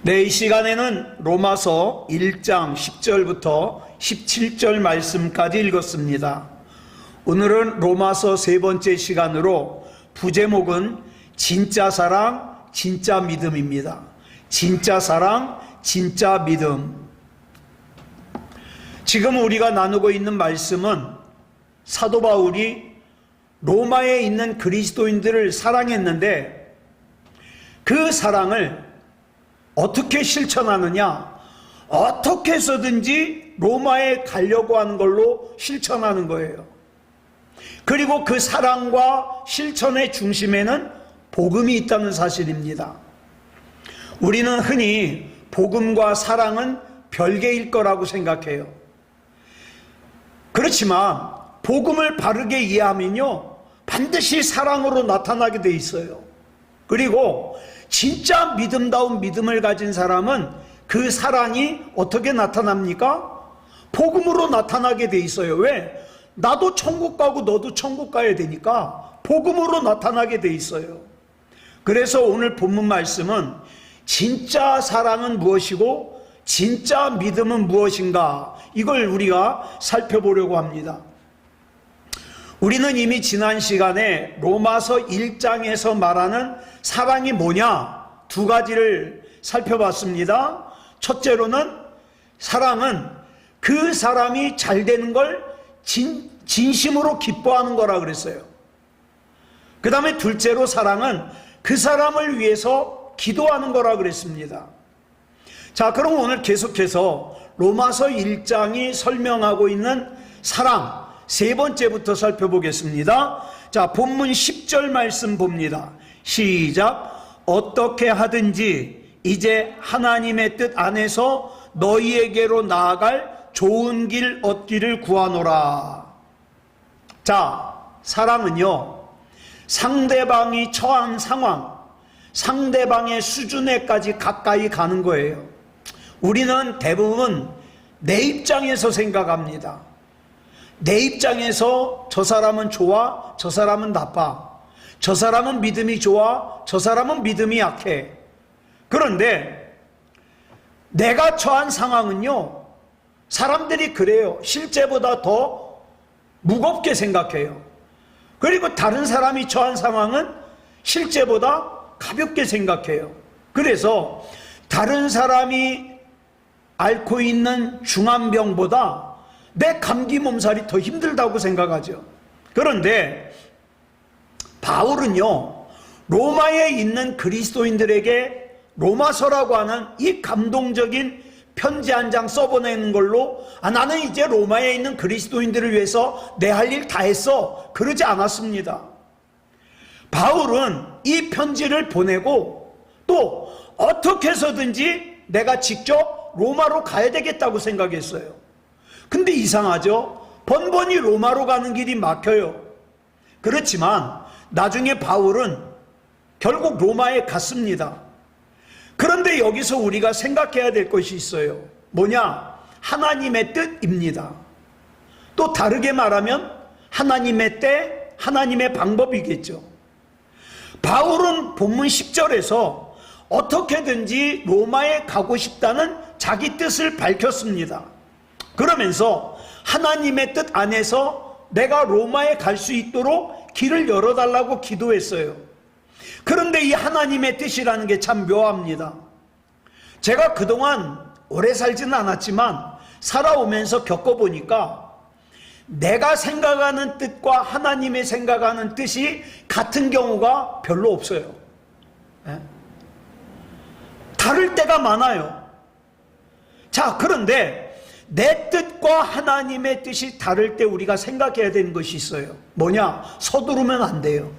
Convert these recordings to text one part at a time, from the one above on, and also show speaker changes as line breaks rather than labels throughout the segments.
네, 이 시간에는 로마서 1장 10절부터 17절 말씀까지 읽었습니다. 오늘은 로마서 세 번째 시간으로 부제목은 진짜 사랑, 진짜 믿음입니다. 진짜 사랑, 진짜 믿음. 지금 우리가 나누고 있는 말씀은 사도 바울이 로마에 있는 그리스도인들을 사랑했는데 그 사랑을 어떻게 실천하느냐, 어떻게 해서든지 로마에 가려고 하는 걸로 실천하는 거예요. 그리고 그 사랑과 실천의 중심에는 복음이 있다는 사실입니다. 우리는 흔히 복음과 사랑은 별개일 거라고 생각해요. 그렇지만 복음을 바르게 이해하면요, 반드시 사랑으로 나타나게 돼 있어요. 그리고 진짜 믿음다운 믿음을 가진 사람은 그 사랑이 어떻게 나타납니까? 복음으로 나타나게 돼 있어요. 왜? 나도 천국 가고 너도 천국 가야 되니까 복음으로 나타나게 돼 있어요. 그래서 오늘 본문 말씀은 진짜 사랑은 무엇이고 진짜 믿음은 무엇인가, 이걸 우리가 살펴보려고 합니다. 우리는 이미 지난 시간에 로마서 1장에서 말하는 사랑이 뭐냐, 두 가지를 살펴봤습니다. 첫째로는 사랑은 그 사람이 잘 되는 걸 진심으로 기뻐하는 거라 그랬어요. 그 다음에 둘째로 사랑은 그 사람을 위해서 기도하는 거라 그랬습니다. 자, 그럼 오늘 계속해서 로마서 1장이 설명하고 있는 사랑 세 번째부터 살펴보겠습니다. 자, 본문 10절 말씀 봅니다. 시작. 어떻게 하든지 이제 하나님의 뜻 안에서 너희에게로 나아갈 좋은 길 얻기를 구하노라. 자, 사랑은요, 상대방이 처한 상황, 상대방의 수준에까지 가까이 가는 거예요. 우리는 대부분 내 입장에서 생각합니다. 내 입장에서 저 사람은 좋아, 저 사람은 나빠, 저 사람은 믿음이 좋아, 저 사람은 믿음이 약해. 그런데 내가 처한 상황은요, 사람들이 그래요. 실제보다 더 무겁게 생각해요. 그리고 다른 사람이 처한 상황은 실제보다 가볍게 생각해요. 그래서 다른 사람이 앓고 있는 중환병보다 내 감기 몸살이 더 힘들다고 생각하죠. 그런데 바울은요, 로마에 있는 그리스도인들에게 로마서라고 하는 이 감동적인 편지 한 장 써보내는 걸로 나는 이제 로마에 있는 그리스도인들을 위해서 내 할 일 다 했어, 그러지 않았습니다. 바울은 이 편지를 보내고 또 어떻게 해서든지 내가 직접 로마로 가야 되겠다고 생각했어요. 근데 이상하죠? 번번이 로마로 가는 길이 막혀요. 그렇지만 나중에 바울은 결국 로마에 갔습니다. 그런데 여기서 우리가 생각해야 될 것이 있어요. 뭐냐? 하나님의 뜻입니다. 또 다르게 말하면 하나님의 때, 하나님의 방법이겠죠. 바울은 본문 10절에서 어떻게든지 로마에 가고 싶다는 자기 뜻을 밝혔습니다. 그러면서 하나님의 뜻 안에서 내가 로마에 갈 수 있도록 길을 열어달라고 기도했어요. 그런데 이 하나님의 뜻이라는 게 참 묘합니다. 제가 그동안 오래 살지는 않았지만 살아오면서 겪어보니까 내가 생각하는 뜻과 하나님의 생각하는 뜻이 같은 경우가 별로 없어요. 다를 때가 많아요. 자, 그런데 내 뜻과 하나님의 뜻이 다를 때 우리가 생각해야 되는 것이 있어요. 뭐냐? 서두르면 안 돼요.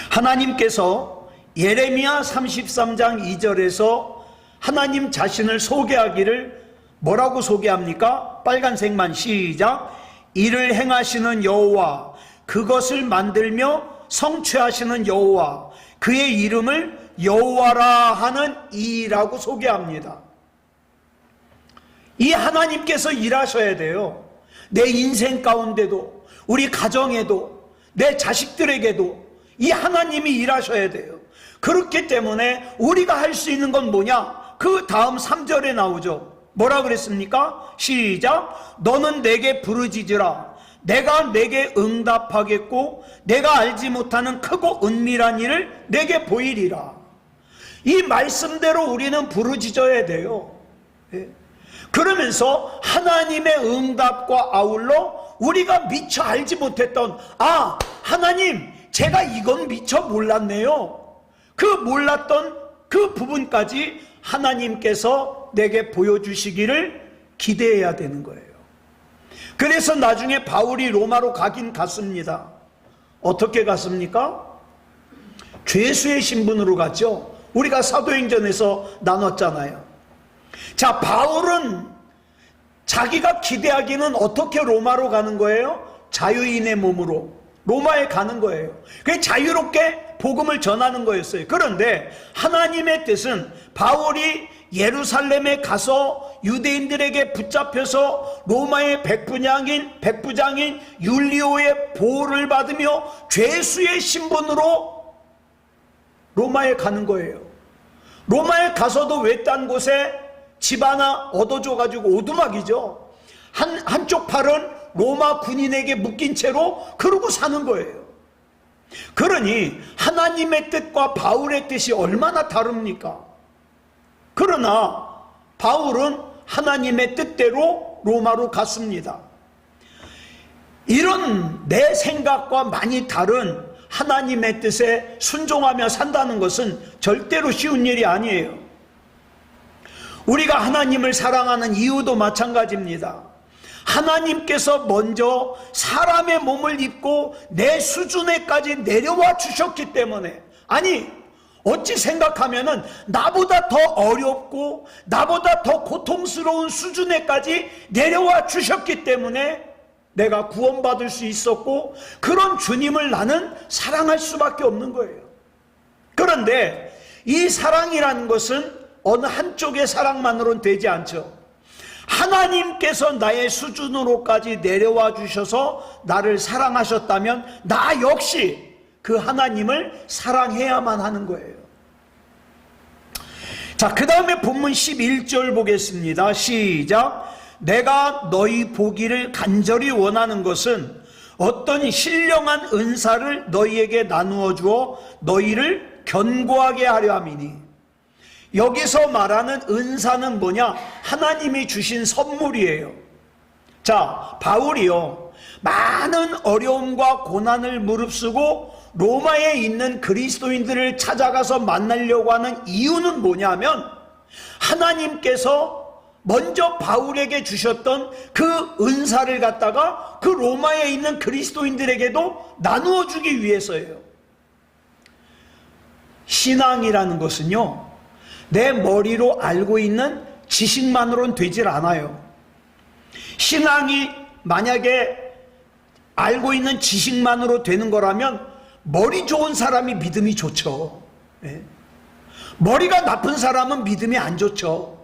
하나님께서 예레미야 33장 2절에서 하나님 자신을 소개하기를 뭐라고 소개합니까? 빨간색만 시작. 이를 행하시는 여호와, 그것을 만들며 성취하시는 여호와, 그의 이름을 여호와라 하는 이라고 소개합니다. 이 하나님께서 일하셔야 돼요. 내 인생 가운데도, 우리 가정에도, 내 자식들에게도 이 하나님이 일하셔야 돼요. 그렇기 때문에 우리가 할 수 있는 건 뭐냐? 그 다음 3절에 나오죠. 뭐라 그랬습니까? 시작. 너는 내게 부르짖으라. 내가 내게 응답하겠고 내가 알지 못하는 크고 은밀한 일을 내게 보이리라. 이 말씀대로 우리는 부르짖어야 돼요. 그러면서 하나님의 응답과 아울러 우리가 미처 알지 못했던, 하나님, 제가 이건 미처 몰랐네요. 그 몰랐던 그 부분까지 하나님께서 내게 보여주시기를 기대해야 되는 거예요. 그래서 나중에 바울이 로마로 가긴 갔습니다. 어떻게 갔습니까? 죄수의 신분으로 갔죠. 우리가 사도행전에서 나눴잖아요. 자, 바울은 자기가 기대하기는 어떻게 로마로 가는 거예요? 자유인의 몸으로 로마에 가는 거예요. 그게 자유롭게 복음을 전하는 거였어요. 그런데 하나님의 뜻은 바울이 예루살렘에 가서 유대인들에게 붙잡혀서 로마의 백부장인 율리오의 보호를 받으며 죄수의 신분으로 로마에 가는 거예요. 로마에 가서도 외딴 곳에 집 하나 얻어줘가지고 오두막이죠. 한쪽 팔은 로마 군인에게 묶인 채로 그러고 사는 거예요. 그러니 하나님의 뜻과 바울의 뜻이 얼마나 다릅니까? 그러나 바울은 하나님의 뜻대로 로마로 갔습니다. 이런 내 생각과 많이 다른 하나님의 뜻에 순종하며 산다는 것은 절대로 쉬운 일이 아니에요. 우리가 하나님을 사랑하는 이유도 마찬가지입니다. 하나님께서 먼저 사람의 몸을 입고 내 수준에까지 내려와 주셨기 때문에, 아니 어찌 생각하면은 나보다 더 어렵고 나보다 더 고통스러운 수준에까지 내려와 주셨기 때문에 내가 구원받을 수 있었고, 그런 주님을 나는 사랑할 수밖에 없는 거예요. 그런데 이 사랑이라는 것은 어느 한쪽의 사랑만으로는 되지 않죠. 하나님께서 나의 수준으로까지 내려와 주셔서 나를 사랑하셨다면 나 역시 그 하나님을 사랑해야만 하는 거예요. 자, 그 다음에 본문 11절 보겠습니다. 시작. 내가 너희 보기를 간절히 원하는 것은 어떤 신령한 은사를 너희에게 나누어 주어 너희를 견고하게 하려 함이니. 여기서 말하는 은사는 뭐냐? 하나님이 주신 선물이에요. 자, 바울이요, 많은 어려움과 고난을 무릅쓰고 로마에 있는 그리스도인들을 찾아가서 만나려고 하는 이유는 뭐냐면, 하나님께서 먼저 바울에게 주셨던 그 은사를 갖다가 그 로마에 있는 그리스도인들에게도 나누어 주기 위해서예요. 신앙이라는 것은요, 내 머리로 알고 있는 지식만으로는 되질 않아요. 신앙이 만약에 알고 있는 지식만으로 되는 거라면 머리 좋은 사람이 믿음이 좋죠. 머리가 나쁜 사람은 믿음이 안 좋죠.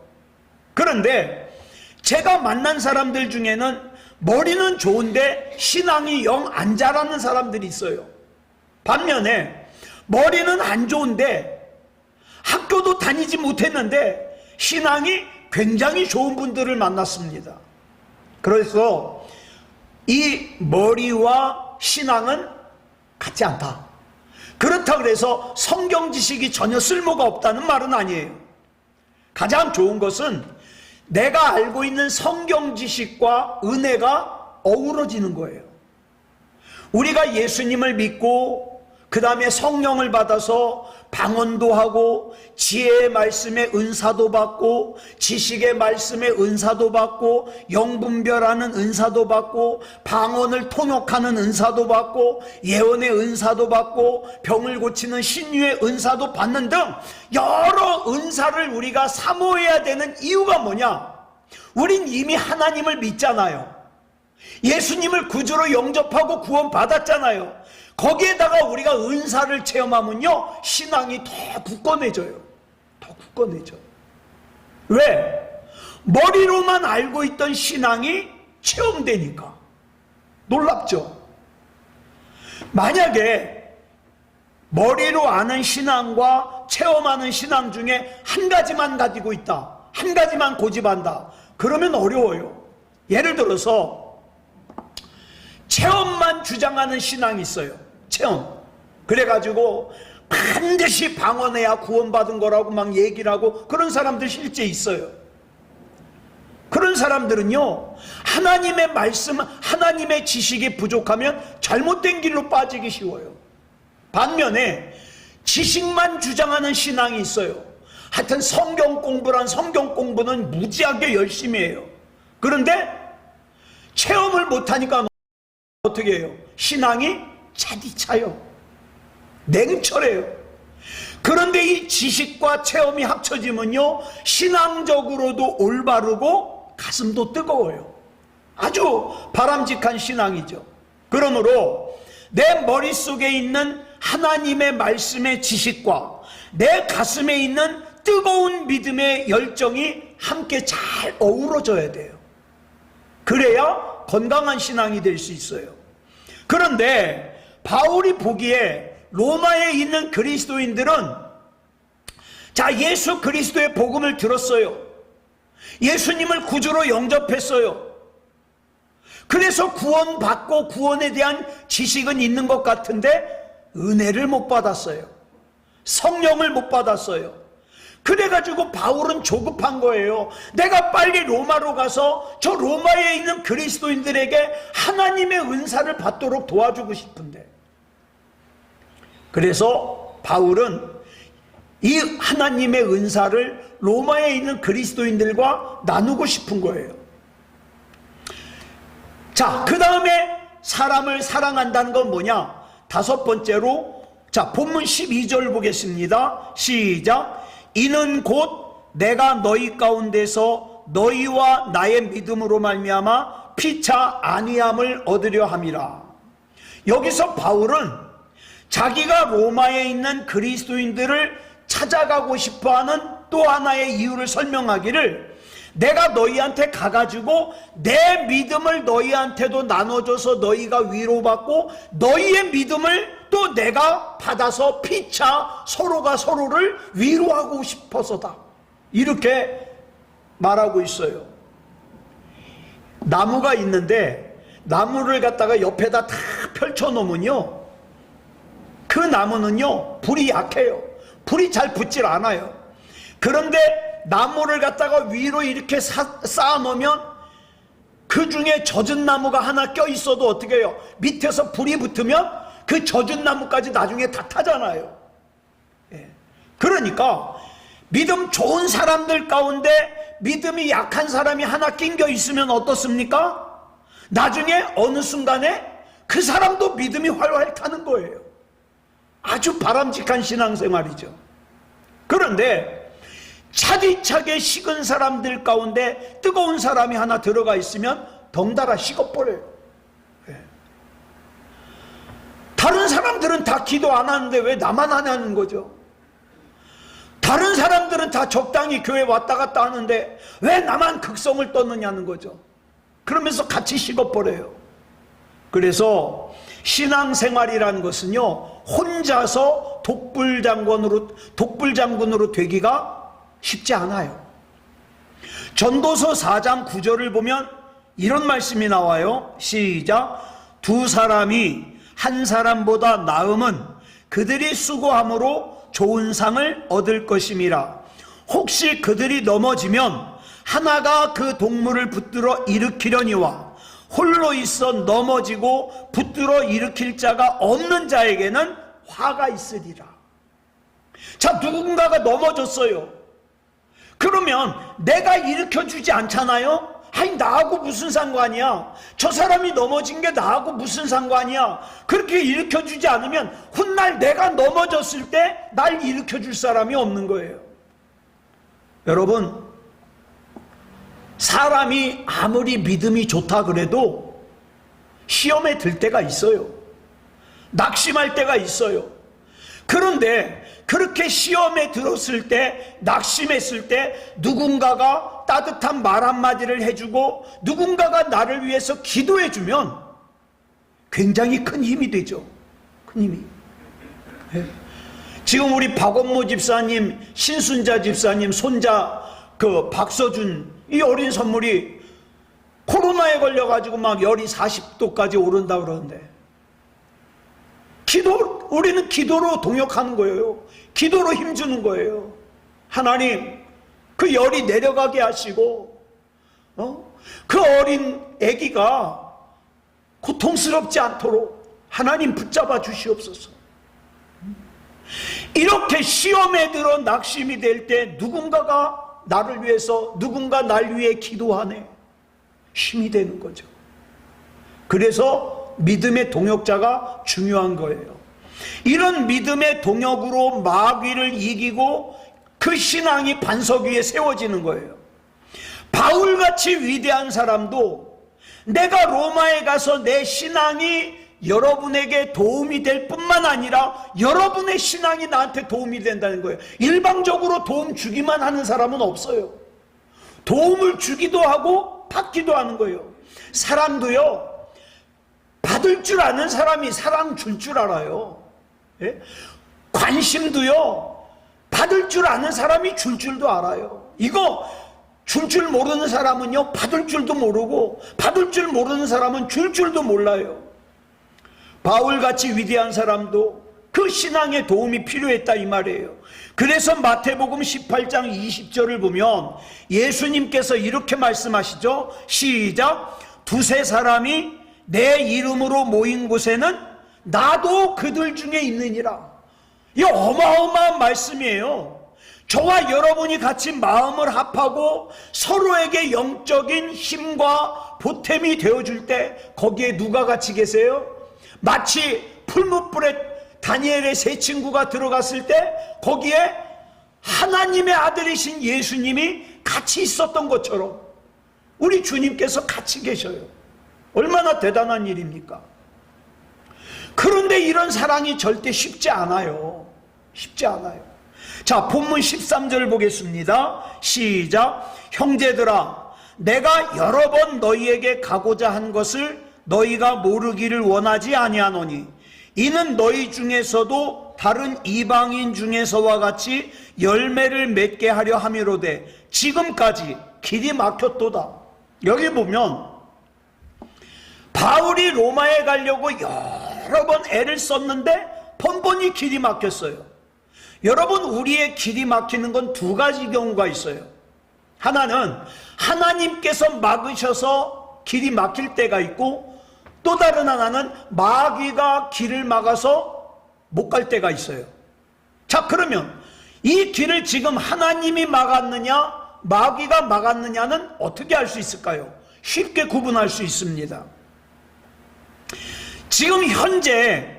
그런데 제가 만난 사람들 중에는 머리는 좋은데 신앙이 영 안 자라는 사람들이 있어요. 반면에 머리는 안 좋은데 학교도 다니지 못했는데 신앙이 굉장히 좋은 분들을 만났습니다. 그래서 이 머리와 신앙은 같지 않다. 그렇다고 해서 성경 지식이 전혀 쓸모가 없다는 말은 아니에요. 가장 좋은 것은 내가 알고 있는 성경 지식과 은혜가 어우러지는 거예요. 우리가 예수님을 믿고 그 다음에 성령을 받아서 방언도 하고 지혜의 말씀에 은사도 받고 지식의 말씀에 은사도 받고 영분별하는 은사도 받고 방언을 통역하는 은사도 받고 예언의 은사도 받고 병을 고치는 신유의 은사도 받는 등 여러 은사를 우리가 사모해야 되는 이유가 뭐냐? 우린 이미 하나님을 믿잖아요. 예수님을 구주로 영접하고 구원 받았잖아요. 거기에다가 우리가 은사를 체험하면요, 신앙이 더 굳건해져요. 더 굳건해져. 왜? 머리로만 알고 있던 신앙이 체험되니까. 놀랍죠? 만약에 머리로 아는 신앙과 체험하는 신앙 중에 한 가지만 가지고 있다, 한 가지만 고집한다, 그러면 어려워요. 예를 들어서 체험만 주장하는 신앙이 있어요. 체험. 그래가지고 반드시 방언해야 구원받은 거라고 막 얘기를 하고 그런 사람들 실제 있어요. 그런 사람들은요, 하나님의 말씀, 하나님의 지식이 부족하면 잘못된 길로 빠지기 쉬워요. 반면에 지식만 주장하는 신앙이 있어요. 하여튼 성경 공부는 무지하게 열심히 해요. 그런데 체험을 못하니까 어떻게 해요? 신앙이 차디차요. 냉철해요. 그런데 이 지식과 체험이 합쳐지면요, 신앙적으로도 올바르고 가슴도 뜨거워요. 아주 바람직한 신앙이죠. 그러므로 내 머릿속에 있는 하나님의 말씀의 지식과 내 가슴에 있는 뜨거운 믿음의 열정이 함께 잘 어우러져야 돼요. 그래야 건강한 신앙이 될 수 있어요. 그런데 바울이 보기에 로마에 있는 그리스도인들은, 자, 예수 그리스도의 복음을 들었어요. 예수님을 구주로 영접했어요. 그래서 구원받고 구원에 대한 지식은 있는 것 같은데 은혜를 못 받았어요. 성령을 못 받았어요. 그래가지고 바울은 조급한 거예요. 내가 빨리 로마로 가서 저 로마에 있는 그리스도인들에게 하나님의 은사를 받도록 도와주고 싶은데, 그래서 바울은 이 하나님의 은사를 로마에 있는 그리스도인들과 나누고 싶은 거예요. 자, 그 다음에 사람을 사랑한다는 건 뭐냐? 다섯 번째로, 자, 본문 12절 보겠습니다. 시작. 이는 곧 내가 너희 가운데서 너희와 나의 믿음으로 말미암아 피차 안위함을 얻으려 함이라. 여기서 바울은 자기가 로마에 있는 그리스도인들을 찾아가고 싶어하는 또 하나의 이유를 설명하기를, 내가 너희한테 가가지고 내 믿음을 너희한테도 나눠줘서 너희가 위로받고 너희의 믿음을 또 내가 받아서 피차 서로가 서로를 위로하고 싶어서다, 이렇게 말하고 있어요. 나무가 있는데 나무를 갖다가 옆에다 다 펼쳐놓으면요, 그 나무는요 불이 약해요. 불이 잘 붙질 않아요. 그런데 나무를 갖다가 위로 이렇게 쌓아놓으면 그 중에 젖은 나무가 하나 껴있어도 어떻게 해요? 밑에서 불이 붙으면 그 젖은 나무까지 나중에 다 타잖아요. 예. 그러니까 믿음 좋은 사람들 가운데 믿음이 약한 사람이 하나 낑겨 있으면 어떻습니까? 나중에 어느 순간에 그 사람도 믿음이 활활 타는 거예요. 아주 바람직한 신앙생활이죠. 그런데 차디차게 식은 사람들 가운데 뜨거운 사람이 하나 들어가 있으면 덩달아 식어버려요. 예. 다른 사람들은 다 기도 안 하는데 왜 나만 안 하는 거죠? 다른 사람들은 다 적당히 교회 왔다 갔다 하는데 왜 나만 극성을 떴느냐는 거죠. 그러면서 같이 식어버려요. 그래서 신앙생활이라는 것은요, 혼자서 독불장군으로 되기가 쉽지 않아요. 전도서 4장 9절을 보면 이런 말씀이 나와요. 시작. 두 사람이 한 사람보다 나음은 그들이 수고함으로 좋은 상을 얻을 것임이라. 혹시 그들이 넘어지면 하나가 그 동물을 붙들어 일으키려니와 홀로 있어 넘어지고 붙들어 일으킬 자가 없는 자에게는 화가 있으리라. 자, 누군가가 넘어졌어요. 그러면 내가 일으켜주지 않잖아요. 아니, 나하고 무슨 상관이야? 저 사람이 넘어진 게 나하고 무슨 상관이야? 그렇게 일으켜주지 않으면 훗날 내가 넘어졌을 때 날 일으켜줄 사람이 없는 거예요. 여러분, 사람이 아무리 믿음이 좋다 그래도 시험에 들 때가 있어요. 낙심할 때가 있어요. 그런데 그렇게 시험에 들었을 때, 낙심했을 때 누군가가 따뜻한 말 한마디를 해주고 누군가가 나를 위해서 기도해주면 굉장히 큰 힘이 되죠. 큰 힘이. 네. 지금 우리 박원모 집사님, 신순자 집사님, 손자 그 박서준, 이 어린 선물이 코로나에 걸려가지고 막 열이 40도까지 오른다 그러는데, 우리는 기도로 동역하는 거예요. 기도로 힘주는 거예요. 하나님, 그 열이 내려가게 하시고, 그 어린 아기가 고통스럽지 않도록 하나님 붙잡아 주시옵소서. 이렇게 시험에 들어 낙심이 될 때 누군가가 나를 위해서, 누군가 날 위해 기도하네, 힘이 되는 거죠. 그래서 믿음의 동역자가 중요한 거예요. 이런 믿음의 동역으로 마귀를 이기고 그 신앙이 반석 위에 세워지는 거예요. 바울같이 위대한 사람도 내가 로마에 가서 내 신앙이 여러분에게 도움이 될 뿐만 아니라 여러분의 신앙이 나한테 도움이 된다는 거예요. 일방적으로 도움 주기만 하는 사람은 없어요. 도움을 주기도 하고 받기도 하는 거예요. 사랑도요, 받을 줄 아는 사람이 사랑 줄 줄 알아요. 예? 관심도요, 받을 줄 아는 사람이 줄 줄도 알아요. 이거 줄 줄 모르는 사람은요, 받을 줄도 모르고, 받을 줄 모르는 사람은 줄 줄도 몰라요. 바울같이 위대한 사람도 그 신앙에 도움이 필요했다 이 말이에요. 그래서 마태복음 18장 20절을 보면 예수님께서 이렇게 말씀하시죠. 시작. 두세 사람이 내 이름으로 모인 곳에는 나도 그들 중에 있느니라. 이 어마어마한 말씀이에요. 저와 여러분이 같이 마음을 합하고 서로에게 영적인 힘과 보탬이 되어줄 때 거기에 누가 같이 계세요? 마치 풀무불에 다니엘의 세 친구가 들어갔을 때 거기에 하나님의 아들이신 예수님이 같이 있었던 것처럼 우리 주님께서 같이 계셔요. 얼마나 대단한 일입니까? 그런데 이런 사랑이 절대 쉽지 않아요. 쉽지 않아요. 자, 본문 13절 보겠습니다. 시작. 형제들아, 내가 여러 번 너희에게 가고자 한 것을 너희가 모르기를 원하지 아니하노니 이는 너희 중에서도 다른 이방인 중에서와 같이 열매를 맺게 하려 함이로되 지금까지 길이 막혔도다. 여기 보면 바울이 로마에 가려고 여러 번 애를 썼는데 번번이 길이 막혔어요. 여러분, 우리의 길이 막히는 건 두 가지 경우가 있어요. 하나는 하나님께서 막으셔서 길이 막힐 때가 있고, 또 다른 하나는 마귀가 길을 막아서 못 갈 때가 있어요. 자, 그러면 이 길을 지금 하나님이 막았느냐 마귀가 막았느냐는 어떻게 알 수 있을까요? 쉽게 구분할 수 있습니다. 지금 현재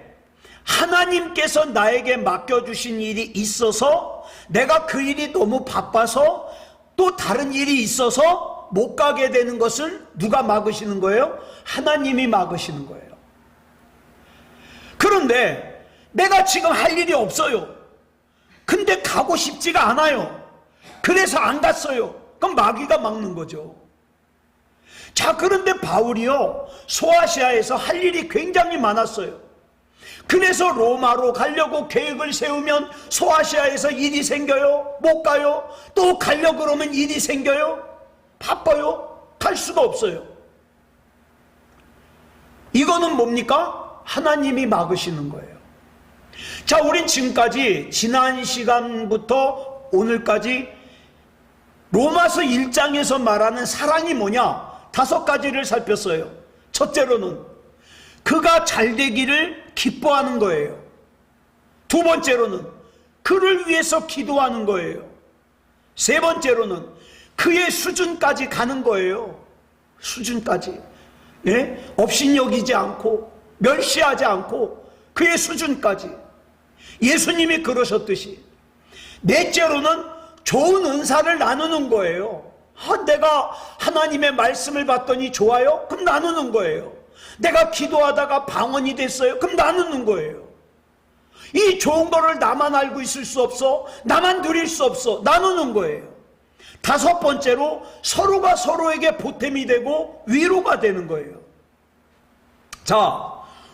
하나님께서 나에게 맡겨주신 일이 있어서 내가 그 일이 너무 바빠서 또 다른 일이 있어서 못 가게 되는 것을 누가 막으시는 거예요? 하나님이 막으시는 거예요. 그런데 내가 지금 할 일이 없어요. 근데 가고 싶지가 않아요. 그래서 안 갔어요. 그럼 마귀가 막는 거죠. 자, 그런데 바울이요, 소아시아에서 할 일이 굉장히 많았어요. 그래서 로마로 가려고 계획을 세우면 소아시아에서 일이 생겨요? 못 가요? 또 가려고 그러면 일이 생겨요? 바빠요? 갈 수가 없어요. 이거는 뭡니까? 하나님이 막으시는 거예요. 자, 우린 지금까지 지난 시간부터 오늘까지 로마서 1장에서 말하는 사랑이 뭐냐? 5가지를 살폈어요. 첫째로는 그가 잘 되기를 기뻐하는 거예요. 두 번째로는 그를 위해서 기도하는 거예요. 세 번째로는 그의 수준까지 가는 거예요. 수준까지. 예? 업신여기지 않고 멸시하지 않고 그의 수준까지. 예수님이 그러셨듯이. 넷째로는 좋은 은사를 나누는 거예요. 내가 하나님의 말씀을 받더니 좋아요? 그럼 나누는 거예요. 내가 기도하다가 방언이 됐어요? 그럼 나누는 거예요. 이 좋은 거를 나만 알고 있을 수 없어. 나만 누릴 수 없어. 나누는 거예요. 다섯 번째로 서로가 서로에게 보탬이 되고 위로가 되는 거예요. 자,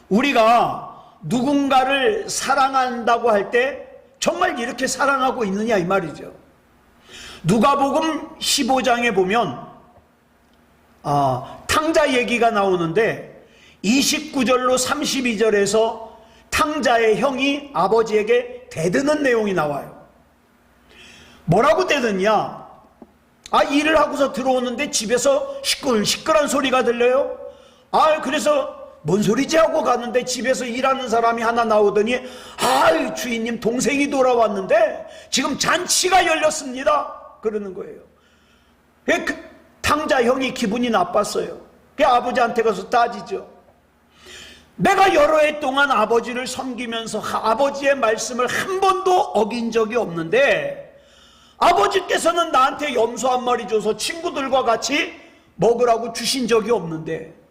우리가 누군가를 사랑한다고 할 때 정말 이렇게 사랑하고 있느냐 이 말이죠. 누가복음 15장에 보면 탕자 얘기가 나오는데 29절로 32절에서 탕자의 형이 아버지에게 대드는 내용이 나와요. 뭐라고 대드냐? 일을 하고서 들어오는데 집에서 시끌시끌한 소리가 들려요. 그래서 뭔 소리지 하고 갔는데 집에서 일하는 사람이 하나 나오더니 주인님 동생이 돌아왔는데 지금 잔치가 열렸습니다 그러는 거예요. 그 탕자 형이 기분이 나빴어요. 그 아버지한테 가서 따지죠. 내가 여러 해 동안 아버지를 섬기면서 아버지의 말씀을 한 번도 어긴 적이 없는데 아버지께서는 나한테 염소 한 마리 줘서 친구들과 같이 먹으라고 주신 적이 없는데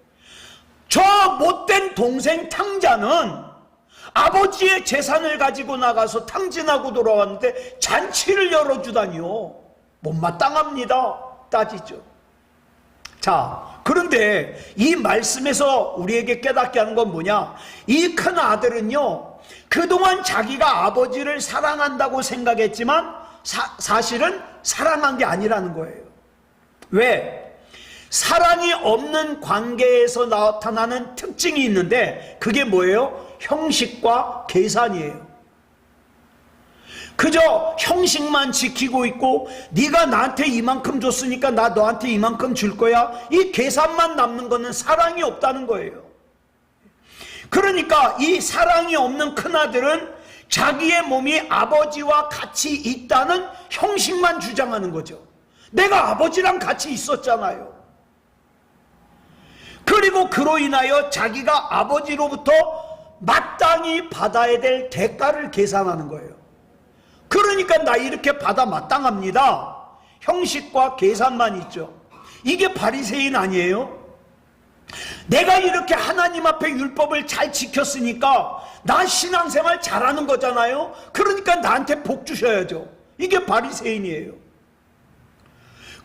저 못된 동생 탕자는 아버지의 재산을 가지고 나가서 탕진하고 돌아왔는데 잔치를 열어주다니요. 못마땅합니다. 따지죠. 자, 그런데 이 말씀에서 우리에게 깨닫게 하는 건 뭐냐? 이 큰 아들은요, 그동안 자기가 아버지를 사랑한다고 생각했지만 사실은 사랑한 게 아니라는 거예요. 왜? 사랑이 없는 관계에서 나타나는 특징이 있는데 그게 뭐예요? 형식과 계산이에요. 그저 형식만 지키고 있고 네가 나한테 이만큼 줬으니까 나 너한테 이만큼 줄 거야, 이 계산만 남는 거는 사랑이 없다는 거예요. 그러니까 이 사랑이 없는 큰아들은 자기의 몸이 아버지와 같이 있다는 형식만 주장하는 거죠. 내가 아버지랑 같이 있었잖아요. 그리고 그로 인하여 자기가 아버지로부터 마땅히 받아야 될 대가를 계산하는 거예요. 그러니까 나 이렇게 받아 마땅합니다. 형식과 계산만 있죠. 이게 바리새인 아니에요? 내가 이렇게 하나님 앞에 율법을 잘 지켰으니까 나 신앙생활 잘하는 거잖아요. 그러니까 나한테 복 주셔야죠. 이게 바리새인이에요.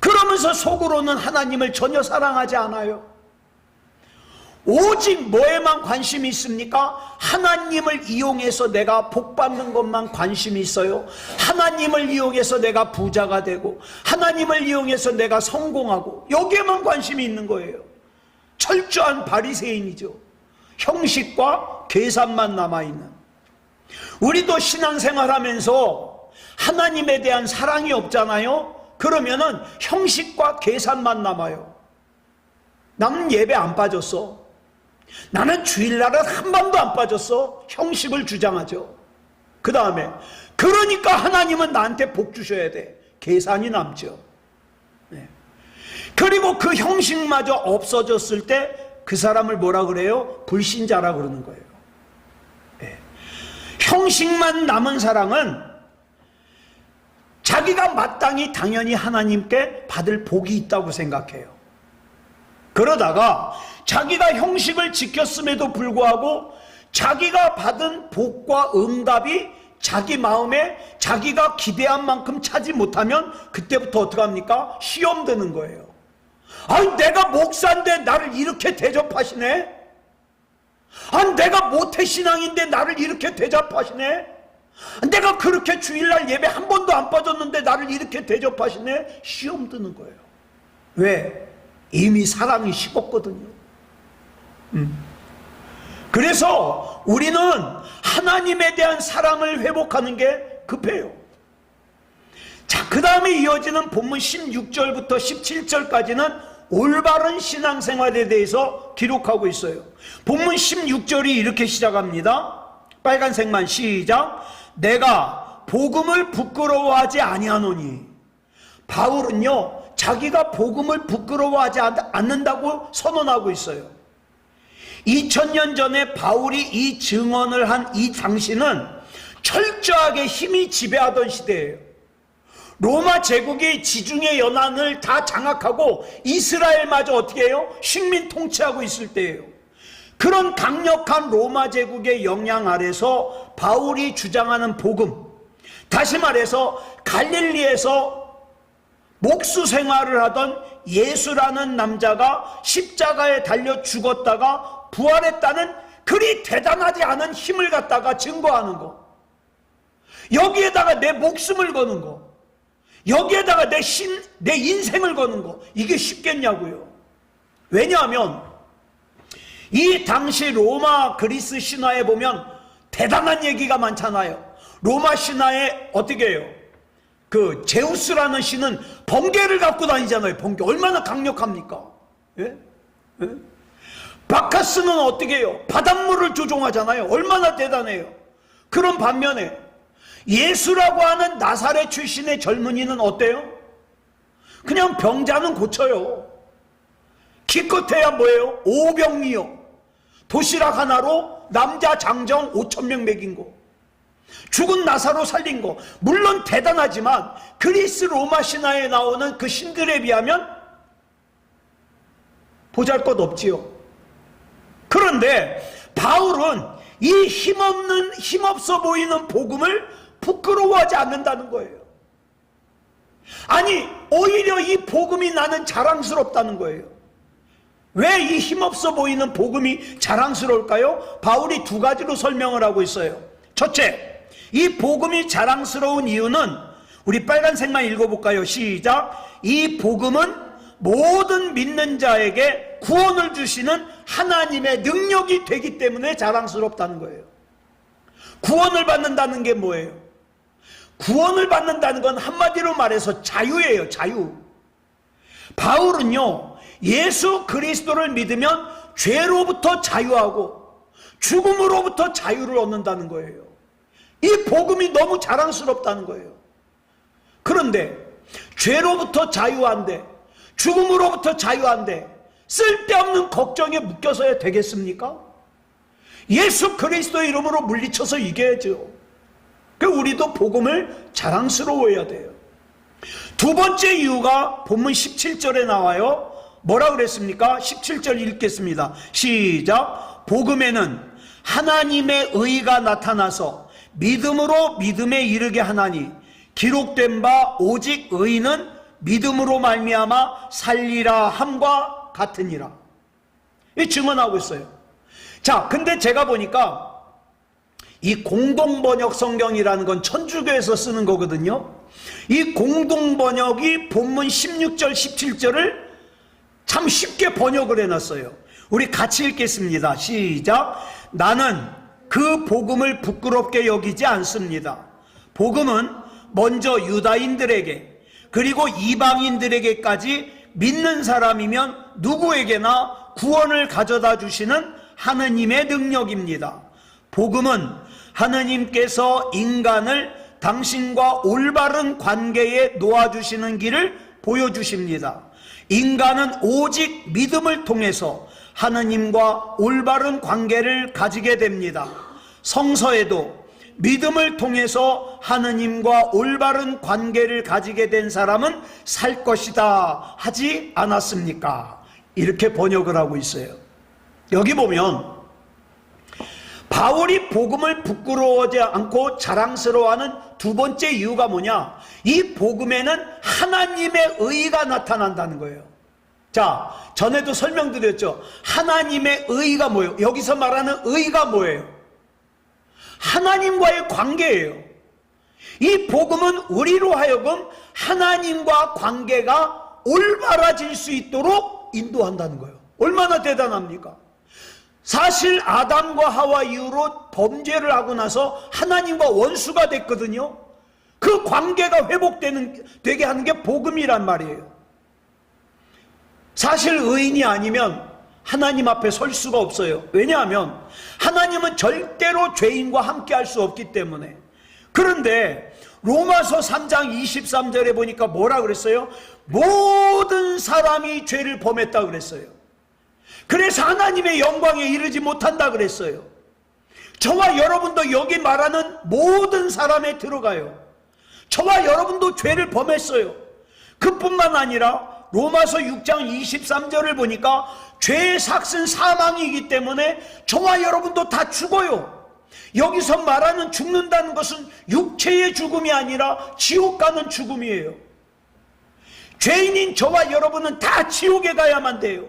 그러면서 속으로는 하나님을 전혀 사랑하지 않아요. 오직 뭐에만 관심이 있습니까? 하나님을 이용해서 내가 복 받는 것만 관심이 있어요. 하나님을 이용해서 내가 부자가 되고 하나님을 이용해서 내가 성공하고 여기에만 관심이 있는 거예요. 철저한 바리새인이죠. 형식과 계산만 남아있는. 우리도 신앙생활하면서 하나님에 대한 사랑이 없잖아요. 그러면은 형식과 계산만 남아요. 나는 예배 안 빠졌어. 나는 주일날은 한 번도 안 빠졌어. 형식을 주장하죠. 그 다음에 그러니까 하나님은 나한테 복 주셔야 돼. 계산이 남죠. 네. 그리고 그 형식마저 없어졌을 때 그 사람을 뭐라 그래요? 불신자라 그러는 거예요. 네. 형식만 남은 사랑은 자기가 마땅히 당연히 하나님께 받을 복이 있다고 생각해요. 그러다가 자기가 형식을 지켰음에도 불구하고 자기가 받은 복과 응답이 자기 마음에 자기가 기대한 만큼 차지 못하면 그때부터 어떻게 합니까? 시험 드는 거예요. 내가 목사인데 나를 이렇게 대접하시네? 내가 모태신앙인데 나를 이렇게 대접하시네? 내가 그렇게 주일날 예배 한 번도 안 빠졌는데 나를 이렇게 대접하시네? 시험 드는 거예요. 왜? 이미 사랑이 식었거든요. 그래서 우리는 하나님에 대한 사랑을 회복하는 게 급해요. 자, 그 다음에 이어지는 본문 16절부터 17절까지는 올바른 신앙생활에 대해서 기록하고 있어요. 본문 16절이 이렇게 시작합니다. 빨간색만 시작. 내가 복음을 부끄러워하지 아니하노니. 바울은요, 자기가 복음을 부끄러워하지 않는다고 선언하고 있어요. 2000년 전에 바울이 이 증언을 한 이 당시는 철저하게 힘이 지배하던 시대예요. 로마 제국이 지중해 연안을 다 장악하고 이스라엘마저 어떻게 해요? 식민 통치하고 있을 때예요. 그런 강력한 로마 제국의 영향 아래서 바울이 주장하는 복음, 다시 말해서 갈릴리에서 목수 생활을 하던 예수라는 남자가 십자가에 달려 죽었다가 부활했다는 그리 대단하지 않은 힘을 갖다가 증거하는 것. 여기에다가 내 목숨을 거는 거, 여기에다가 내 인생을 거는 거, 이게 쉽겠냐고요. 왜냐하면 이 당시 로마 그리스 신화에 보면 대단한 얘기가 많잖아요. 로마 신화에 어떻게 해요? 그 제우스라는 신은 번개를 갖고 다니잖아요. 번개 얼마나 강력합니까? 예? 예? 바카스는 어떻게 해요? 바닷물을 조종하잖아요. 얼마나 대단해요. 그런 반면에 예수라고 하는 나사렛 출신의 젊은이는 어때요? 그냥 병자는 고쳐요. 기껏해야 뭐예요? 오병이요. 도시락 하나로 남자 장정 5,000명 먹인 거, 죽은 나사로 살린 거, 물론 대단하지만 그리스 로마 신화에 나오는 그 신들에 비하면 보잘것 없지요. 그런데 바울은 이 힘없어 보이는 복음을 부끄러워하지 않는다는 거예요. 아니, 오히려 이 복음이 나는 자랑스럽다는 거예요. 왜 이 힘없어 보이는 복음이 자랑스러울까요? 바울이 두 가지로 설명을 하고 있어요. 첫째, 이 복음이 자랑스러운 이유는 우리 빨간색만 읽어볼까요? 시작. 이 복음은 모든 믿는 자에게 구원을 주시는 하나님의 능력이 되기 때문에 자랑스럽다는 거예요. 구원을 받는다는 게 뭐예요? 구원을 받는다는 건 한마디로 말해서 자유예요. 자유. 바울은요, 예수 그리스도를 믿으면 죄로부터 자유하고 죽음으로부터 자유를 얻는다는 거예요. 이 복음이 너무 자랑스럽다는 거예요. 그런데 죄로부터 자유한데, 죽음으로부터 자유한데 쓸데없는 걱정에 묶여서야 되겠습니까? 예수 그리스도의 이름으로 물리쳐서 이겨야죠. 우리도 복음을 자랑스러워해야 돼요. 두 번째 이유가 본문 17절에 나와요. 뭐라 그랬습니까? 17절 읽겠습니다. 시작. 복음에는 하나님의 의가 나타나서 믿음으로 믿음에 이르게 하나니 기록된 바 오직 의는 믿음으로 말미암아 살리라 함과 같으니라. 이 증언하고 있어요. 자, 근데 제가 보니까 이 공동번역 성경이라는 건 천주교에서 쓰는 거거든요. 이 공동번역이 본문 16절 17절을 참 쉽게 번역을 해놨어요. 우리 같이 읽겠습니다. 시작. 나는 그 복음을 부끄럽게 여기지 않습니다. 복음은 먼저 유다인들에게 그리고 이방인들에게까지 믿는 사람이면 누구에게나 구원을 가져다 주시는 하느님의 능력입니다. 복음은 하느님께서 인간을 당신과 올바른 관계에 놓아주시는 길을 보여주십니다. 인간은 오직 믿음을 통해서 하느님과 올바른 관계를 가지게 됩니다. 성서에도 믿음을 통해서 하느님과 올바른 관계를 가지게 된 사람은 살 것이다 하지 않았습니까? 이렇게 번역을 하고 있어요. 여기 보면 바울이 복음을 부끄러워하지 않고 자랑스러워하는 두 번째 이유가 뭐냐? 이 복음에는 하나님의 의가 나타난다는 거예요. 자, 전에도 설명드렸죠. 하나님의 의가 뭐예요? 여기서 말하는 의가 뭐예요? 하나님과의 관계예요. 이 복음은 우리로 하여금 하나님과 관계가 올바라질 수 있도록 인도한다는 거예요. 얼마나 대단합니까? 사실 아담과 하와 이후로 범죄를 하고 나서 하나님과 원수가 됐거든요. 그 관계가 되게 하는 게 복음이란 말이에요. 사실 의인이 아니면 하나님 앞에 설 수가 없어요. 왜냐하면 하나님은 절대로 죄인과 함께 할 수 없기 때문에. 그런데 로마서 3장 23절에 보니까 뭐라 그랬어요? 모든 사람이 죄를 범했다 그랬어요. 그래서 하나님의 영광에 이르지 못한다 그랬어요. 저와 여러분도 여기 말하는 모든 사람에 들어가요. 저와 여러분도 죄를 범했어요. 그뿐만 아니라 로마서 6장 23절을 보니까 죄의 삭은 사망이기 때문에 저와 여러분도 다 죽어요. 여기서 말하는 죽는다는 것은 육체의 죽음이 아니라 지옥 가는 죽음이에요. 죄인인 저와 여러분은 다 지옥에 가야만 돼요.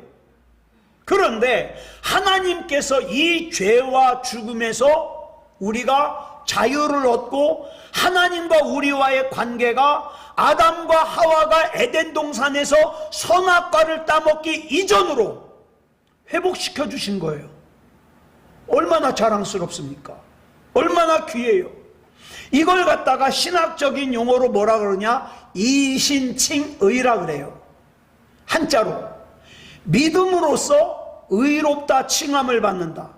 그런데 하나님께서 이 죄와 죽음에서 우리가 자유를 얻고 하나님과 우리와의 관계가 아담과 하와가 에덴 동산에서 선악과를 따먹기 이전으로 회복시켜 주신 거예요. 얼마나 자랑스럽습니까? 얼마나 귀해요. 이걸 갖다가 신학적인 용어로 뭐라 그러냐? 이신칭의라 그래요. 한자로 믿음으로써 의롭다 칭함을 받는다.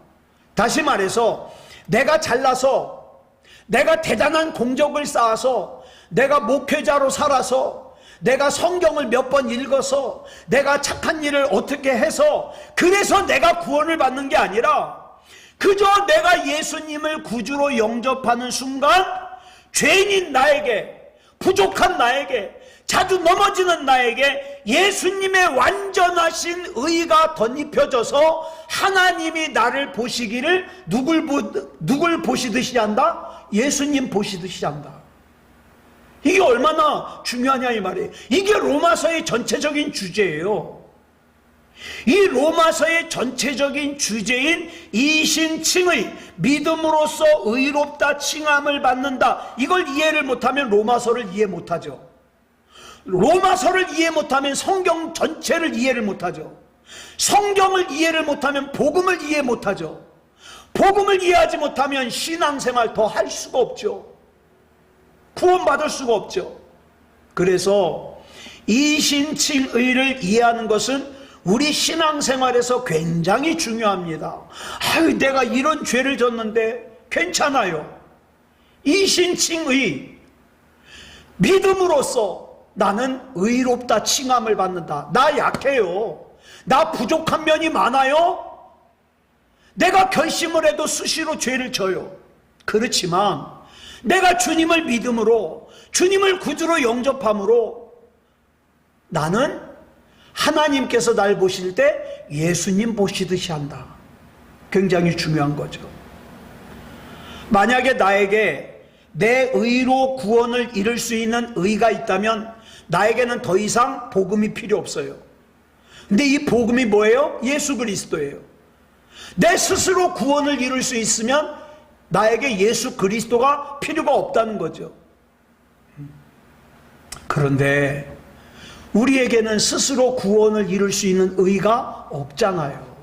다시 말해서 내가 잘나서, 내가 대단한 공적을 쌓아서, 내가 목회자로 살아서, 내가 성경을 몇 번 읽어서, 내가 착한 일을 어떻게 해서 그래서 내가 구원을 받는 게 아니라 그저 내가 예수님을 구주로 영접하는 순간 죄인인 나에게, 부족한 나에게, 자주 넘어지는 나에게 예수님의 완전하신 의가 덧입혀져서 하나님이 나를 보시기를 누굴 보시듯이 한다? 예수님 보시듯이 한다. 이게 얼마나 중요하냐 이 말이에요. 이게 로마서의 전체적인 주제예요. 이 로마서의 전체적인 주제인 이신칭의, 믿음으로써 의롭다 칭함을 받는다, 이걸 이해를 못하면 로마서를 이해 못하죠. 로마서를 이해 못하면 성경 전체를 이해를 못하죠. 성경을 이해를 못하면 복음을 이해 못하죠. 복음을 이해하지 못하면 신앙생활 더 할 수가 없죠. 구원받을 수가 없죠. 그래서 이신칭의를 이해하는 것은 우리 신앙생활에서 굉장히 중요합니다. 아유, 내가 이런 죄를 졌는데 괜찮아요. 이신칭의, 믿음으로써 나는 의롭다 칭함을 받는다. 나 약해요. 나 부족한 면이 많아요. 내가 결심을 해도 수시로 죄를 져요. 그렇지만 내가 주님을 믿음으로, 주님을 구주로 영접함으로 나는 하나님께서 날 보실 때 예수님 보시듯이 한다. 굉장히 중요한 거죠. 만약에 나에게 내 의로 구원을 이룰 수 있는 의가 있다면 나에게는 더 이상 복음이 필요 없어요. 근데 이 복음이 뭐예요? 예수 그리스도예요. 내 스스로 구원을 이룰 수 있으면 나에게 예수 그리스도가 필요가 없다는 거죠. 그런데 우리에게는 스스로 구원을 이룰 수 있는 의가 없잖아요.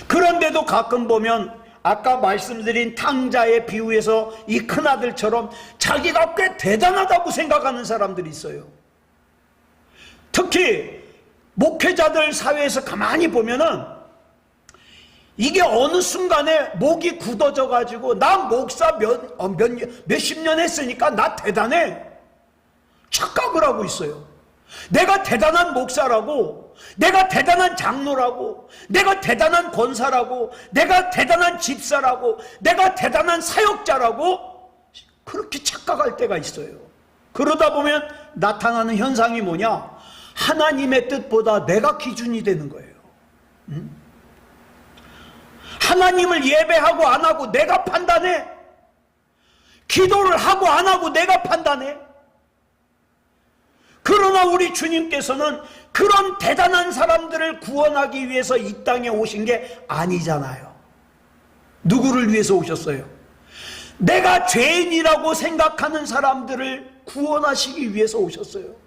그런데도 가끔 보면 아까 말씀드린 탕자의 비유에서 이 큰아들처럼 자기가 꽤 대단하다고 생각하는 사람들이 있어요. 특히 목회자들 사회에서 가만히 보면은 이게 어느 순간에 목이 굳어져 가지고 나 목사 몇십 년 했으니까 나 대단해, 착각을 하고 있어요. 내가 대단한 목사라고, 내가 대단한 장로라고, 내가 대단한 권사라고, 내가 대단한 집사라고, 내가 대단한 사역자라고 그렇게 착각할 때가 있어요. 그러다 보면 나타나는 현상이 뭐냐? 하나님의 뜻보다 내가 기준이 되는 거예요. 하나님을 예배하고 안 하고 내가 판단해. 기도를 하고 안 하고 내가 판단해. 그러나 우리 주님께서는 그런 대단한 사람들을 구원하기 위해서 이 땅에 오신 게 아니잖아요. 누구를 위해서 오셨어요? 내가 죄인이라고 생각하는 사람들을 구원하시기 위해서 오셨어요.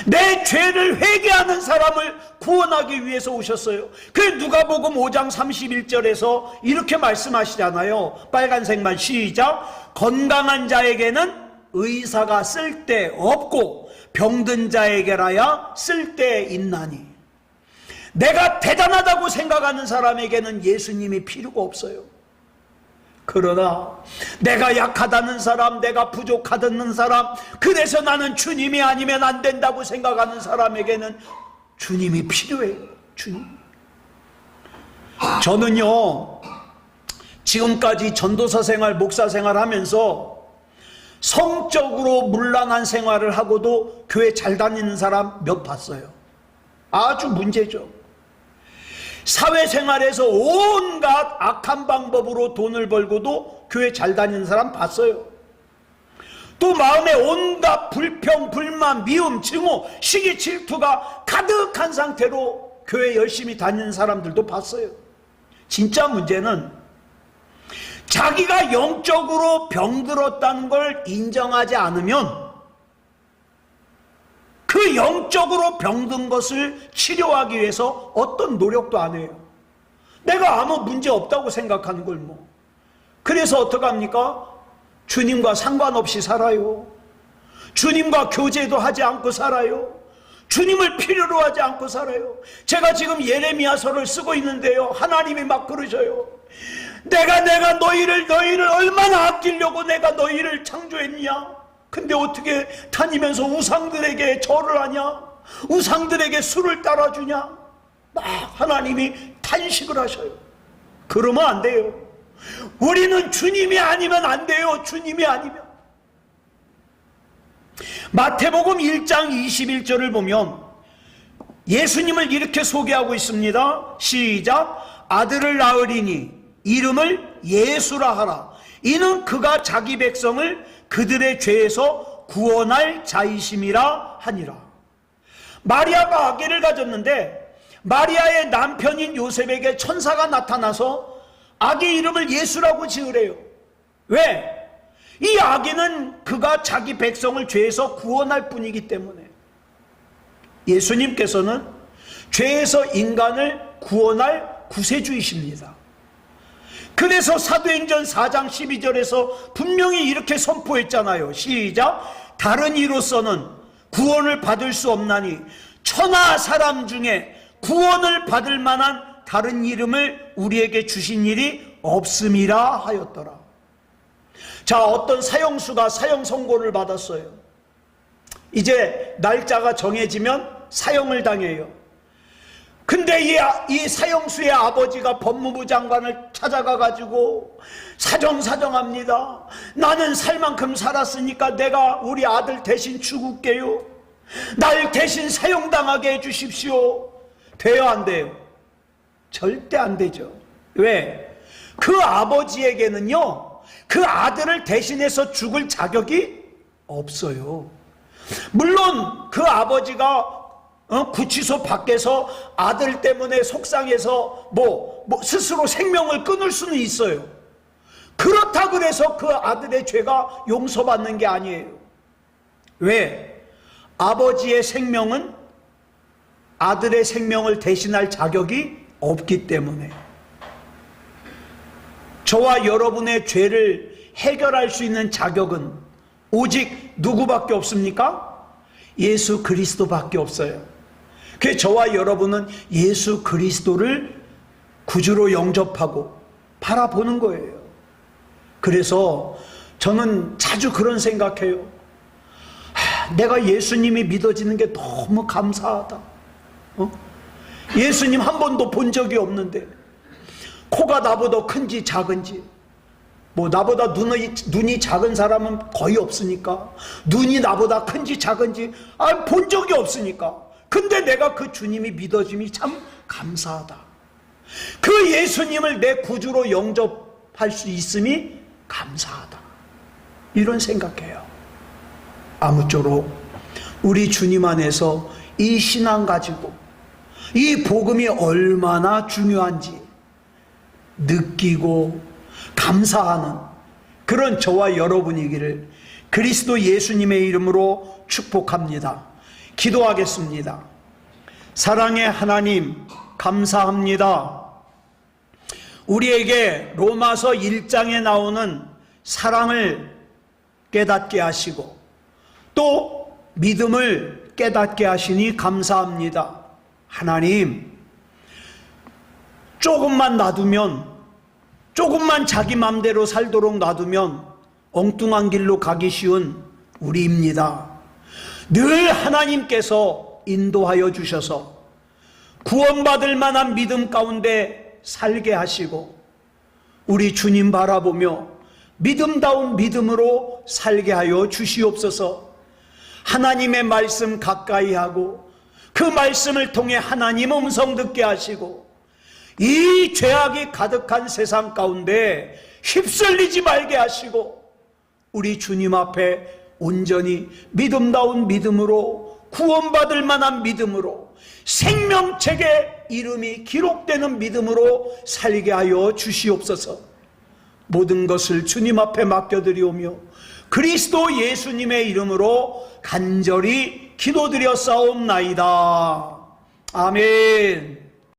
내 죄를 회개하는 사람을 구원하기 위해서 오셨어요. 그 누가복음 5장 31절에서 이렇게 말씀하시잖아요. 빨간색만 시작. 건강한 자에게는 의사가 쓸데없고 병든 자에게라야 쓸데있나니. 내가 대단하다고 생각하는 사람에게는 예수님이 필요가 없어요. 그러나 내가 약하다는 사람, 내가 부족하다는 사람, 그래서 나는 주님이 아니면 안 된다고 생각하는 사람에게는 주님이 필요해요. 주님. 저는요, 지금까지 전도사 생활, 목사 생활 하면서 성적으로 문란한 생활을 하고도 교회 잘 다니는 사람 몇 봤어요. 아주 문제죠. 사회생활에서 온갖 악한 방법으로 돈을 벌고도 교회 잘 다니는 사람 봤어요. 또 마음에 온갖 불평, 불만, 미움, 증오, 시기, 질투가 가득한 상태로 교회 열심히 다니는 사람들도 봤어요. 진짜 문제는 자기가 영적으로 병들었다는 걸 인정하지 않으면 그 영적으로 병든 것을 치료하기 위해서 어떤 노력도 안 해요. 내가 아무 문제 없다고 생각하는 걸 뭐. 그래서 어떡합니까? 주님과 상관없이 살아요. 주님과 교제도 하지 않고 살아요. 주님을 필요로 하지 않고 살아요. 제가 지금 예레미야서를 쓰고 있는데요, 하나님이 막 그러셔요. 내가 너희를 얼마나 아끼려고 내가 너희를 창조했냐? 근데 어떻게 다니면서 우상들에게 절을 하냐? 우상들에게 술을 따라주냐? 막 하나님이 탄식을 하셔요. 그러면 안 돼요. 우리는 주님이 아니면 안 돼요. 주님이 아니면. 마태복음 1장 21절을 보면 예수님을 이렇게 소개하고 있습니다. 시작. 아들을 낳으리니 이름을 예수라 하라. 이는 그가 자기 백성을 그들의 죄에서 구원할 자이심이라 하니라. 마리아가 아기를 가졌는데 마리아의 남편인 요셉에게 천사가 나타나서 아기 이름을 예수라고 지으래요. 왜? 이 아기는 그가 자기 백성을 죄에서 구원할 뿐이기 때문에. 예수님께서는 죄에서 인간을 구원할 구세주이십니다. 그래서 사도행전 4장 12절에서 분명히 이렇게 선포했잖아요. 시작. 다른 이로서는 구원을 받을 수 없나니 천하 사람 중에 구원을 받을 만한 다른 이름을 우리에게 주신 일이 없음이라 하였더라. 자, 어떤 사형수가 사형 선고를 받았어요. 이제 날짜가 정해지면 사형을 당해요. 근데 이 사형수의 아버지가 법무부 장관을 찾아가 가지고 사정합니다. 나는 살 만큼 살았으니까 내가 우리 아들 대신 죽을게요. 날 대신 사형당하게 해주십시오. 돼요, 안 돼요? 절대 안 되죠. 왜? 그 아버지에게는요, 그 아들을 대신해서 죽을 자격이 없어요. 물론 그 아버지가 구치소 밖에서 아들 때문에 속상해서 스스로 생명을 끊을 수는 있어요. 그렇다 그래서 그 아들의 죄가 용서받는 게 아니에요. 왜? 아버지의 생명은 아들의 생명을 대신할 자격이 없기 때문에. 저와 여러분의 죄를 해결할 수 있는 자격은 오직 누구밖에 없습니까? 예수 그리스도밖에 없어요. 그래서 저와 여러분은 예수 그리스도를 구주로 영접하고 바라보는 거예요. 그래서 저는 자주 그런 생각해요. 내가 예수님이 믿어지는 게 너무 감사하다. 예수님 한 번도 본 적이 없는데 코가 나보다 큰지 작은지, 나보다 눈이 작은 사람은 거의 없으니까, 눈이 나보다 큰지 작은지 본 적이 없으니까. 근데 내가 그 주님이 믿어짐이 참 감사하다. 그 예수님을 내 구주로 영접할 수 있음이 감사하다. 이런 생각해요. 아무쪼록 우리 주님 안에서 이 신앙 가지고 이 복음이 얼마나 중요한지 느끼고 감사하는 그런 저와 여러분이기를 그리스도 예수님의 이름으로 축복합니다. 기도하겠습니다. 사랑의 하나님, 감사합니다. 우리에게 로마서 1장에 나오는 사랑을 깨닫게 하시고 또 믿음을 깨닫게 하시니 감사합니다. 하나님, 조금만 놔두면, 조금만 자기 맘대로 살도록 놔두면 엉뚱한 길로 가기 쉬운 우리입니다. 늘 하나님께서 인도하여 주셔서 구원받을 만한 믿음 가운데 살게 하시고 우리 주님 바라보며 믿음다운 믿음으로 살게 하여 주시옵소서. 하나님의 말씀 가까이 하고 그 말씀을 통해 하나님 음성 듣게 하시고 이 죄악이 가득한 세상 가운데 휩쓸리지 말게 하시고 우리 주님 앞에 온전히 믿음다운 믿음으로 구원받을 만한 믿음으로 생명책에 이름이 기록되는 믿음으로 살게 하여 주시옵소서. 모든 것을 주님 앞에 맡겨드리오며 그리스도 예수님의 이름으로 간절히 기도드려 싸움나이다. 아멘.